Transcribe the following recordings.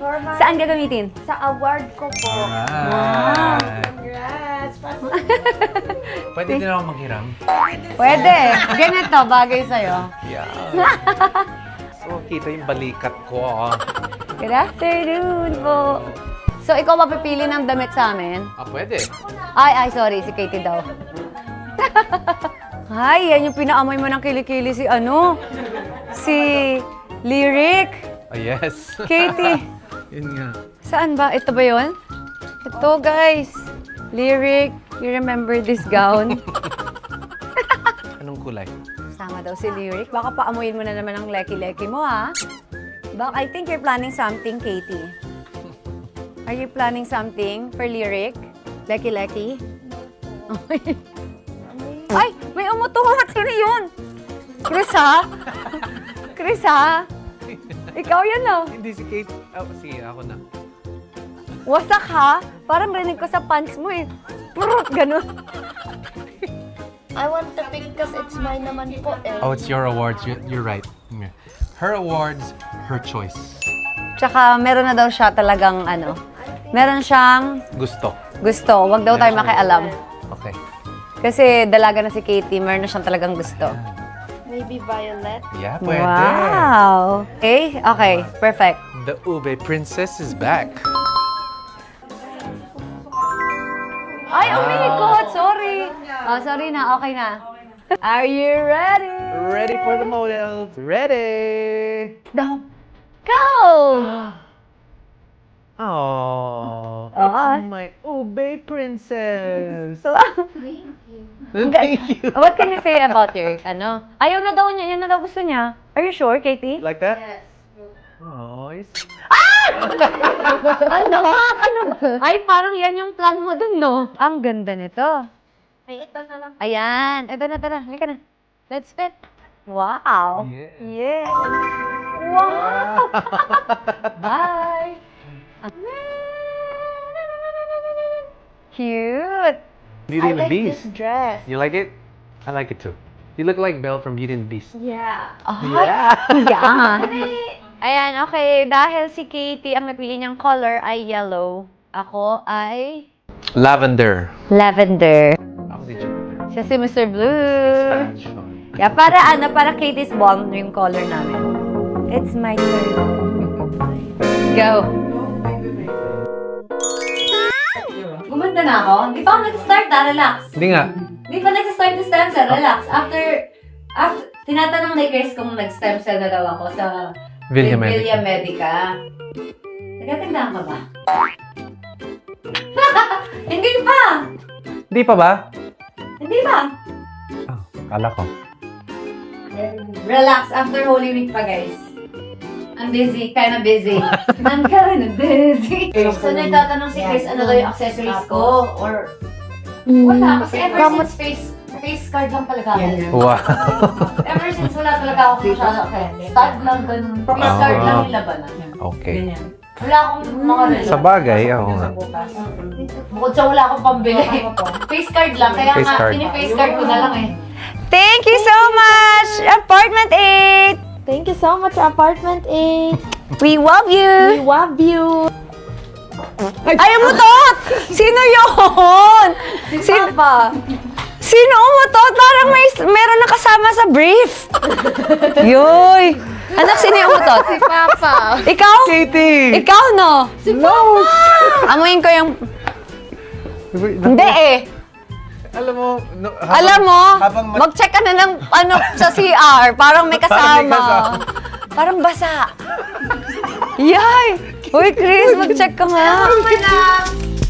Saan gagamitin? Sa award ko po. Alright. Congrats! Pwede din ako maghiram. Pwede. Ganito, bagay sa'yo. Yeah. So, kita yung balikat ko. Good afternoon po. So, ikaw mapipili ng damit sa amin? Pwede. Ay, sorry. Si Katie daw. Ay, yan yung pinaamoy mo ng kilikili si si Lyric. Yes. Katie. Yun nga. Saan ba? Ito ba yun? Ito, guys. Lyric, you remember this gown? Anong kulay? Sama daw si Lyric. Baka paamuyin mo na naman ang leki-leki mo, ha? I think you're planning something, Katie. Are you planning something for Lyric? Leki-leki? Ay! May umutuhat! Sino yun? Chris, ha? Chris, ha? Ikaw yan, no? Hindi si Kate. Sige, ako na. Wasak, ha? Parang rinig ko sa pants mo, eh. Purut, ganun. I want to pick because it's mine naman po eh. Oh, it's your awards. You're right. Yeah. Her awards, her choice. Tsaka, meron na daw siya talagang, meron siyang Gusto. gusto. Huwag daw tayo makialam. Okay. Kasi dalaga na si Katie, meron na siyang talagang gusto. Maybe violet. Yeah, pwede. Wow! Okay, perfect. The Ube Princess is back. Ay, umikot! Sorry! Sorry na, okay na. Are you ready? Ready for the models. Ready. Go! Oh, Ah. it's my Ube Princess. What Thank you. What can you say about your, Ayaw na daw niya, yan na daw gusto niya. Are you sure, Katie? Like that? Yes. Oh, it's... Ay, parang yan yung plan mo dun, no? Ang ganda nito. Ay, ito na lang. Ayan. Ito na, halika na. Let's fit. Wow. Yeah. Yes. Wow. Bye. Cute. Beauty I and the like Beast. this dress. You like it? I like it too. You look like Belle from Beauty and the Beast. Yeah. Yeah. Yan. Ayan, okay. Dahil si Katie, ang napili niyang color ay yellow. Ako ay Lavender. lavender. Ako si Jupiter. Siya si Mr. Blue. Yeah, para Katie's bomb yung color namin. It's my turn. Go. Gumanda na ako. Di pa ako nag-start relax. Hindi nga. Di pa nag-start yung stem cell, relax. After, tinatanong ni Chris kung nag-stem cell na daw ako sa Villa Villa Medica. Medica. Nagkatandaan ka ba? Hindi pa! Di pa ba? Hindi pa! Oh, kala ko. Relax, after Holy Week pa, guys. I'm busy, kinda busy. I'm kinda busy. So, nagtatanong si Chris, ano daw yung accessories ko? Or, wala. Kasi ever since face card lang talaga ako. Wow. Ever since wala talaga ako masyado. Stud lang, ganun. Face card lang yung labanan. Okay. Ganyan. Wala akong mga relo. Sa bagay, ako nga. Bukod sa wala akong pambili. Face card lang, kaya Face nga, card. pini-face card ko na lang eh. Thank you so much, Apartment 8! Thank you so much, Apartment 8. We love you! We love you. Ay, umutot! Sino yun? Si Papa. Sino umutot? Parang meron na kasama sa brief. Yoy! Anak, sino yung umutot? Si Papa. Ikaw? Katie! Ikaw, no? Si Papa. Amuin ko yung... Hindi eh. Alam mo, Alam mo, mag-check ka na ng sa CR. Parang may kasama. Parang basa. Yay! Uy, Chris, mag-check ka nga. Okay lang.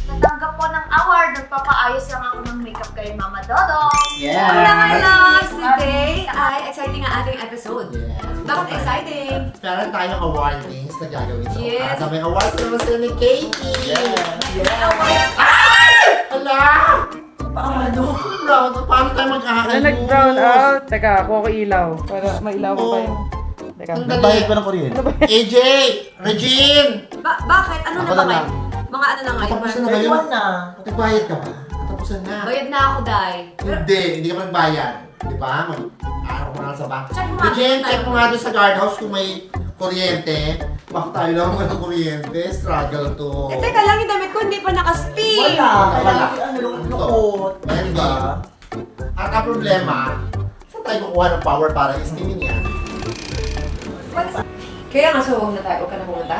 Natanggap po ng award. Nagpapaayos lang ako ng makeup kay Mama Dodong. Hello, my loves! Today ay exciting ang ating episode. Bakit exciting? Meron tayong awardings na gagawin sa Yes. umaga. May awards naman sila ni Katie. Hala! Paano? Paano tayo mag-aano? Nag-brown out. Teka, kuha ko ilaw. Para mailaw ko kayo. Teka. Nagbayad ko ng kuryente. AJ! Regine! Bakit? Ano Ako na lang. Mga ano na ngayon? Katapusan na ngayon na. Nagbayad ka ba? Katapusan na. Bayad na ako, Day. Hindi ka pa nagbayad. Di ba? Mag-araw ko na lang sa bank. Check mo nga. Regine, check mo nga doon sa guardhouse kung may kuryente. Baka tayo lang ng kuryente. Struggle to. Teka lang, yung damit ko hindi pa naka-steam. Wala. Ano lukot? Ayan ba? At ang problema, saan tayo kukuha ng power para i-steamin yan? Kaya nga suwag na tayo. Huwag ka na pumunta.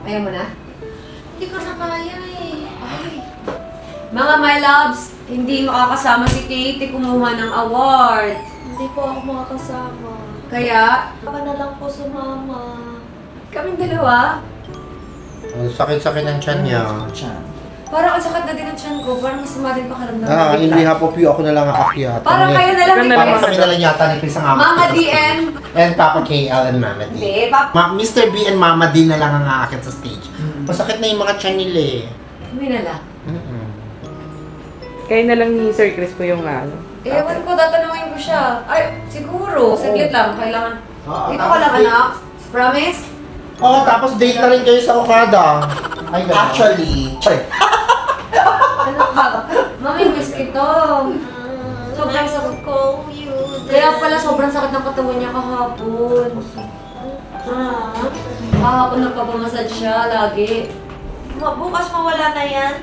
Ayaw mo na? Hindi ko na kaya eh. Mga my loves, hindi makakasama si Katie kumuha ng award. Hindi po ako makakasama. Kaya, Baka na lang po si Mama. kaming dalawa, Ang sakit-sakit ng tiyan niya. parang ang sakit na din ang tiyan ko. Parang masama din pakaramdam. In behalf of you, ako na lang aakyat. Parang kayo na lang ni Ikaw na lang. Chris. Kami na lang yata ni Chris ang aakyat. Mama DM. And Papa KL and Mama D. Hindi, Mr. B and Mama D na lang ang aakyat sa stage. Masakit na yung mga tiyan nila eh. kami na lang. Kayo na lang ni Sir Chris po yung ano. Ewan ko, tatanungin ko siya. Ay, siguro. Saglit lang. Kailangan. Oo, Dito tapos ka lang, date. anak. Promise? Oo, tapos date na rin kayo sa Okada. Ay, ganun. Actually, Ano ka? Mami, miss ito. Sobrang sakit ko. you. Kaya pala sobrang sakit ng katawan niya kahapon. Kahapon nagpapamassage siya lagi. Bukas mawala na yan.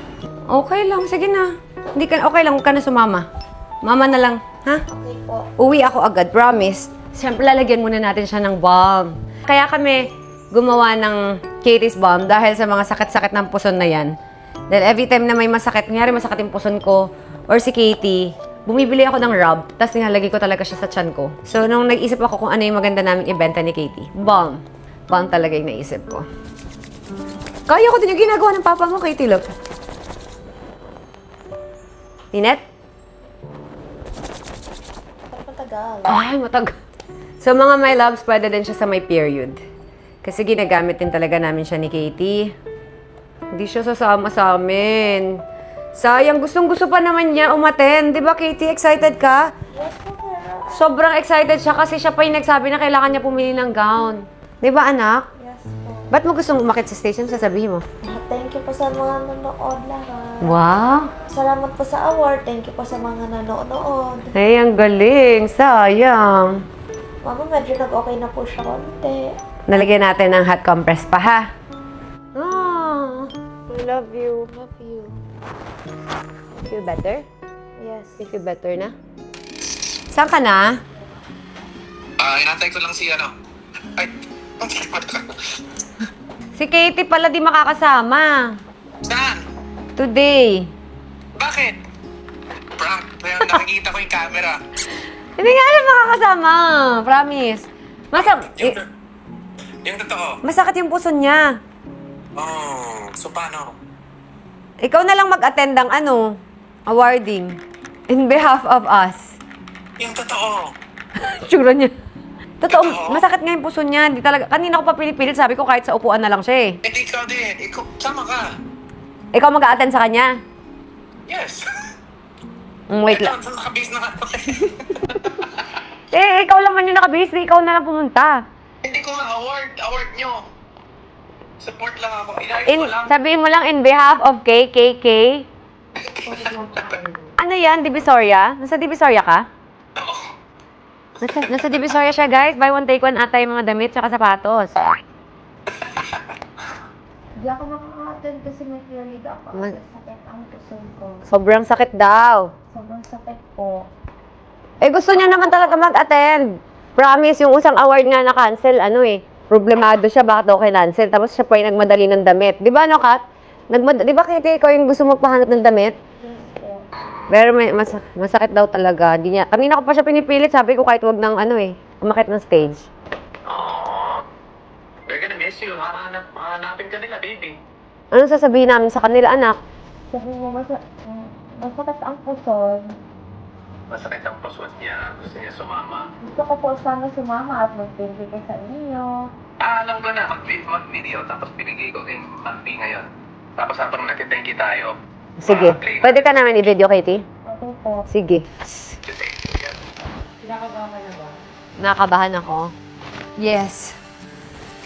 Okay lang, sige na. Hindi ka, okay lang, huwag ka na sumama. Mama na lang, ha? Okay po. Uwi ako agad, promise. Siyempre, lalagyan muna natin siya ng balm. Kaya kami gumawa ng Katie's balm dahil sa mga sakit-sakit ng puson na yan. Dahil every time na may masakit, nangyari masakit yung puson ko or si Katie, bumibili ako ng rub, tapos nilalagay ko talaga siya sa tiyan ko. So, nung nag-isip ako kung ano yung maganda namin ibenta ni Katie, balm. Balm talaga yung naisip ko. Kaya ko din yung ginagawa ng papa mo, Katie, look. Linet? Matagal. Ay, matagal. So, mga my loves, pwede din siya sa may period. Kasi ginagamit din talaga namin siya ni Katie. Hindi siya sasama sa amin. Sayang, gustong-gusto pa naman niya umattend. Di ba, Katie? Excited ka? Sobrang excited siya kasi siya pa yung nagsabi na kailangan niya pumili ng gown. Di ba, anak? Yes po. Ba't mo gustong umakit sa station? Sasabihin mo. Thank you po sa mga nanonood lahat. Wow! Salamat po sa award. Thank you po sa mga nanonood. Ay, ang galing. Sayang. Mama, medyo nag-okay na po siya konti. Nalagyan natin ng hot compress pa, ha? Oh, I love you. Love you. Feel better? Yes. You feel better na? Saan ka na? Inantay ko lang si ano. Ay, Si Katie pala di makakasama. saan? Today. Bakit? Prank. Kaya nakikita ko yung camera. Hindi nga alam makakasama. Promise. Yung totoo. Masakit yung puso niya. Oh, so paano? Ikaw na lang mag-attend ng awarding. In behalf of us. Yung totoo. Tsura niya. Totoo, Oo. masakit nga yung puso niya. Hindi talaga, kanina ko pa pinipilit, sabi ko kahit sa upuan na lang siya eh. Eh, ikaw din. Ikaw, sama ka. Ikaw mag-attend sa kanya. Yes. Wait lang. Ito, nakabase na ka. Eh, ikaw lang man yung nakabase. Ikaw na lang pumunta. Hindi ko nga award nyo. Support lang ako. Inayos ko lang. Sabihin mo lang in behalf of KKK. Ano yan? Divisoria? Nasa Divisoria ka? Oo. Nasa Divisoria siya, guys. Buy one, take one ata yung mga damit tsaka sapatos. Hindi ako makaka-attend kasi may period ako. Ma- Sakit ang puso ko. Sobrang sakit daw. Sobrang sakit po. Eh, gusto niya naman talaga mag-attend. Promise, yung usang award nga na-cancel, problemado siya, bakit daw cancel. Tapos siya pa yung nagmadali ng damit. Di ba, Kat? Di ba, Katie, ikaw yung gusto magpahanap ng damit? Pero masakit daw talaga. Kanina ko pa siya pinipilit, sabi ko kahit wag ng umakit ng stage. We're gonna miss you. Hanapin ka nila, baby. Anong sasabihin namin sa kanila, anak? Sabi mo, masakit ang puso. Masakit ang puso niya. Gusto niya sumama. Gusto ko po sana sumama at magbibigay sa inyo. Alam ko na. Mag-video. Tapos binigay ko din monthly ngayon. Tapos habang nagtitanky tayo. Sige. Pwede ka namin i-video, Katie? Okay po. Sige. Nakabahan ako. Yes.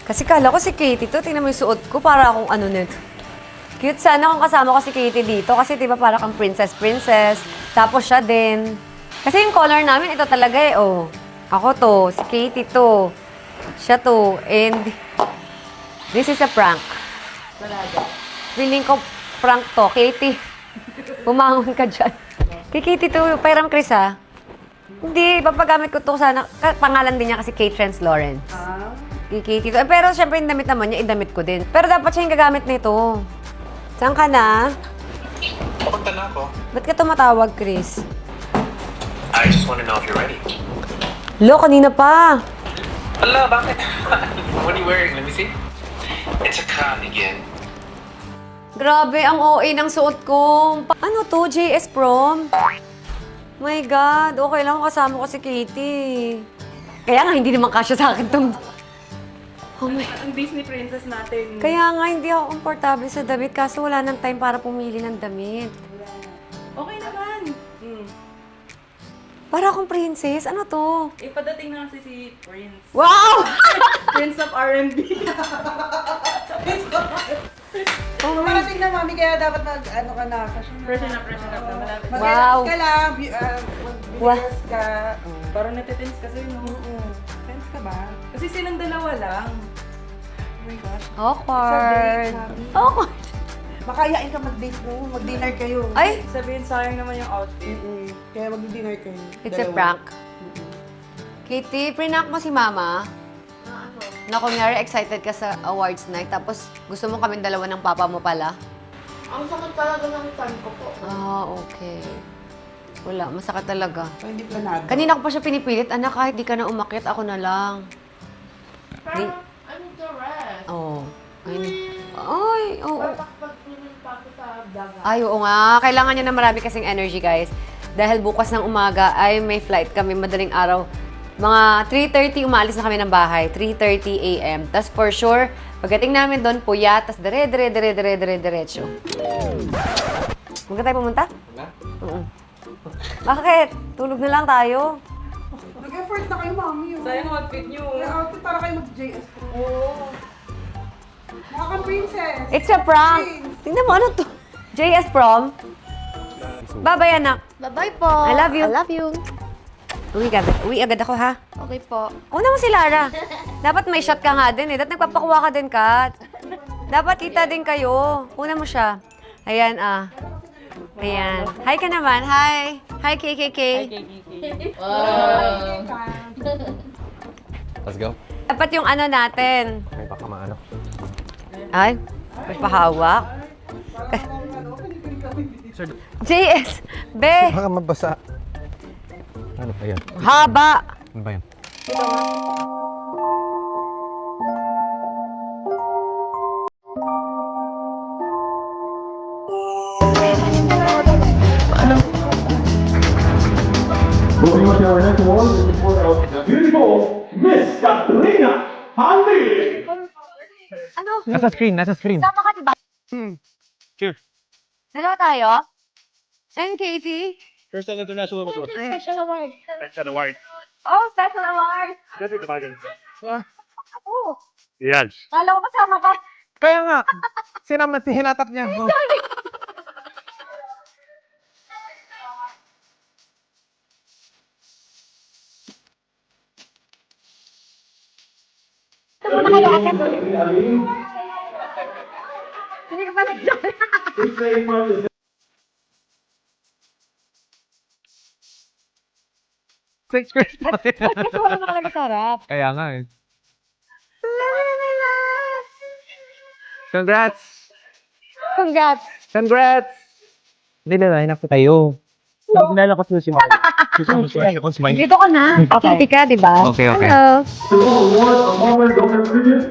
Kasi kala ko si Katie to. Tingnan mo yung suot ko. Para akong nito. Cute sana kung kasama ko si Katie dito. Kasi diba para kang princess. Tapos siya din. Kasi yung color namin, ito talaga Ako to. Si Katie to. Siya to. And This is a prank. Feeling ko prank to. Katie, bumangon ka dyan. Kay Katie to, pairam Chris ha. Hindi, papagamit ko to sana. Pangalan din niya kasi Kate Trans Lawrence. Kay Katie to. Pero syempre yung damit naman niya, idamit ko din. Pero dapat siya yung gagamit nito. Saan ka na? Papunta na ako. Ba't ka tumatawag, Chris? I just want to know if you're ready. Lo, kanina pa. Ala, bakit? What are you wearing? Let me see. It's a cardigan. Grabe, ang OA ng suot ko. Ano to? JS Prom? My God, okay lang kasama ko si Katie. Kaya nga, hindi naman kasya sa akin tong... Oh my... Ang Disney princess natin. Kaya nga, hindi ako komportable sa damit kaso wala nang time para pumili ng damit. Okay naman. Para akong princess? Ano to? Ipadating na kasi si Prince. Wow! Prince of R&B. Marating na, mami, kaya dapat ano ka na. Pressure na. Malapit. Wow. Mag-relax ka lang, mag-relax ka. Parang natitense kasi, no? Tense ka ba? Kasi silang dalawa lang. Oh my gosh. Awkward. Sa date, mami. Awkward. Makayain ka mag-date mo, mag-dinner kayo. Ay! Sabihin, sayang naman yung outfit. Kaya mag-dinner kayo. It's a prank. Katie, prank mo si Mama. Na kunyari excited ka sa awards night, tapos gusto mo kami dalawa ng papa mo pala. Ang sakit talaga ng fan ko po. Ah, okay. Wala, masakit talaga. So, hindi planado. Kanina ko pa siya pinipilit, anak, kahit di ka na umakyat, ako na lang. Pero, I need to rest. Oo. Ay, oo. Pag-swimming pa ako sa dagat. Ay, oo nga. Kailangan niya na marami kasing energy, guys. Dahil bukas ng umaga ay may flight kami madaling araw. Mga 3:30 umaalis na kami ng bahay. 3:30 a.m. Tapos for sure, pagdating namin doon, puyat, tapos diretso. Huwag ka tayo pumunta? Oo. Bakit? Tulog na lang tayo. Nag-effort na kayo, mami. Sayang ang outfit niyo. May outfit para kayo mag-JS. Oo. Mukha kang princess. It's a prank. Tingnan mo, ano to? JS Prom. Bye-bye, anak. Bye-bye po. I love you. I love you. Uwi agad ako, ha? Okay po. Una mo si Lara. Dapat may shot ka nga din, eh. Dapat nagpapakuha ka din, Kat. Dapat kita din kayo. Una mo siya. Ayan, ah. Ayan. Hi ka naman. Hi. Hi, KKK. Let's go. Dapat yung ano natin. May baka maano. Ay, may pahawak. JS, be, Baka mabasa. Ano ba yan? haba. Ano ba yan? Moving on to our next award is for the beautiful Miss Katrina Hanley. Ano? Nasa screen. Sama ka, diba? Cheers. Dalawa tayo? And Katie? First international award. Special award. Special award. Oh, special award. Dito tayo. Oh, Yes. kala ko kasama ka. Kaya nga. Hinatak niya. Oh. Hindi ka pa nag-join. Sex Chris pa rin. Kasi wala na talaga sarap. Kaya nga eh. Congrats! Congrats. Congrats! Hindi na, hinap ko tayo. Nalala ko si Mama. Dito ka na. Okay ka, di ba? Okay. Hello. This award of Moment of Experience.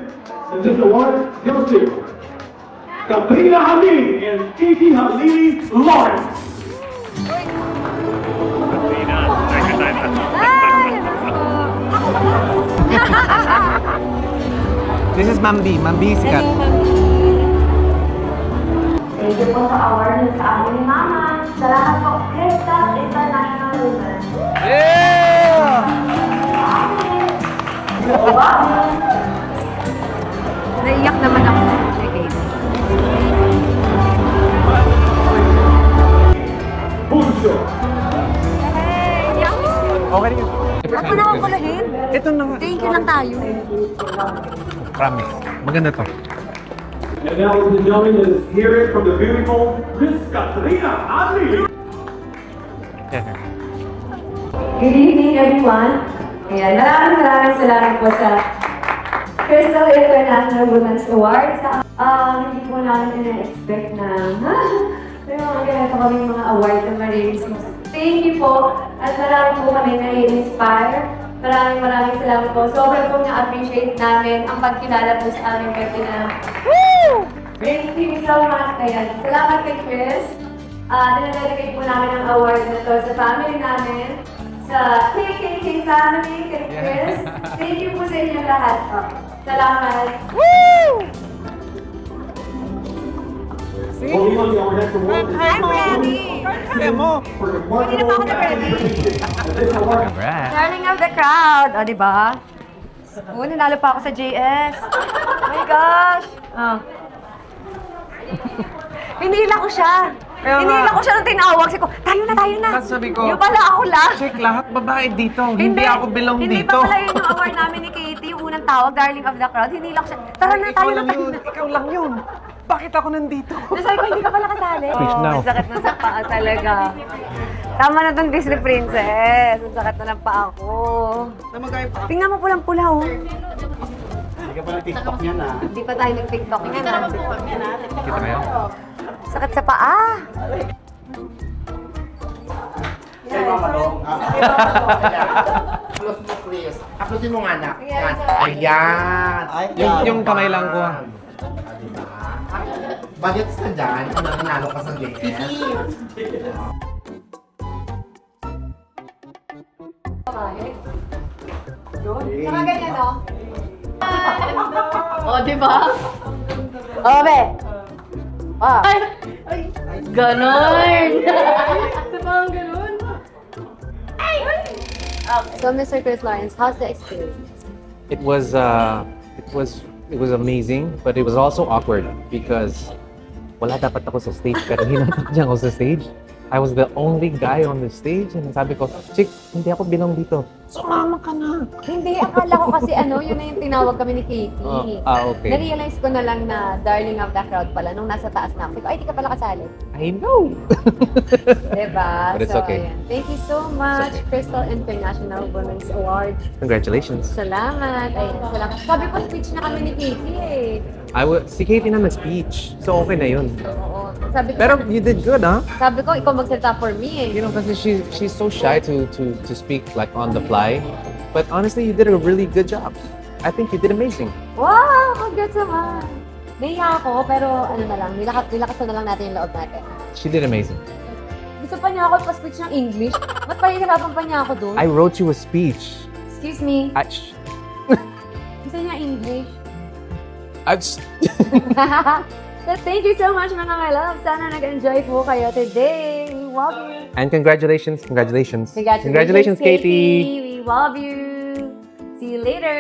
This award goes to Katrina Hanley and Katie Hanley Lawrence. This is Mambi. Mambi sikat. Thank you po sa award sa amin ni Mama. Salamat po, Crystal International Women. Yeah! Naiyak naman ako. Okay. Bunso. Okay rin yun. Huwag mo na akong kulahin. Ito na nga. Thank you lang tayo. Promise. Maganda to. And now, ladies and gentlemen, let's hear it from the beautiful Miss Katrina Ali. Good evening, everyone. Ayan, maraming salamat po sa Crystal International Women's Awards. Hindi po namin na-expect na, may mga ganito kami mga award na ma-receive. Thank you po. At marami po kami na-inspire. Maraming salamat po. Sobrang po na-appreciate namin ang pagkilala po sa aming Katrina. Woo! Thank you so much. Ayan. Salamat kay Chris. Dinadedicate po namin ang award na to sa family namin, sa KKK family, kay Chris. Thank you po sa inyo lahat. Salamat. Woo! Moving on to our next award. I'm ready. For the Marco Magazine. And this award Congrats. Darling of the crowd. O, diba? Oo, nanalo pa ako sa JS. Oh my gosh. Oh. Hinila ko siya. Kaya nga. Hinila ko siya nung tinawag. Sabi ko, tayo na. Tapos sabi ko, Yung pala ako lang. check lahat babae dito. Hindi ako belong Hindi dito. pa pala yun yung award namin ni Katie, yung unang tawag, Darling of the Crowd. Hinila ko siya. Tara na, Ikaw tayo lang na. yun. Ikaw lang yun. Bakit ako nandito? Tapos sabi ko, hindi ka pala kasali. Fish now. Ang sakit na sa paa talaga. Tama na tong Disney Princess. Ang sakit na ng paa ko. Tingnan mo pulang-pula, oh. Hindi ka pala TikTok niya na. Hindi pa tayo nag-TikTok niya na. Kita kayo? Sakit sa paa. Kay Mama Dong. Close mo, Chris. Uploadin mo nga na. Yan. Ayan. Yung kamay lang ko. Diba? Bagets ka dyan. Kung nanalo ka sa game. Saka ganyan, no? O, di ba? O, be. Ah. Ganon! So, Mr. Chris Lawrence, how's the experience? It was amazing, but it was also awkward because wala dapat ako sa stage pero hinatak niya ako sa stage. I was the only guy on the stage and sabi ko, Chick, hindi ako belong dito. Sumama ka na! Hindi, akala ko kasi yun na yung tinawag kami ni Katie. Okay. Na-realize ko na lang na Darling of the Crowd pala nung nasa taas na ako. Ay, di ka pala kasali. I know! Diba? But it's okay. Ayan. Thank you so much, okay. Crystal International Women's Award. Congratulations. Salamat. Ayan, salamat. Sabi ko, speech na kami ni Katie eh. Si Katie na speech, so okay na yun. Oo. Sabi ko, Pero you did good, huh? sabi ko, ikaw magsalita for me eh. You know, kasi she's so shy to speak like on the fly. But honestly, you did a really good job. I think you did amazing. Wow! Congrats naman. Nahiya ako, pero ano na lang, nilakasan na lang natin yung loob natin. She did amazing. Gusto pa niya ako pa-speech ng English. Ba't pahihirapan pa niya ako doon? I wrote you a speech. Excuse me. Gusto niya English. So, thank you so much mga my love. Sana nag-enjoy po kayo today. We love you. And congratulations. Congratulations, Katie. We love you. See you later.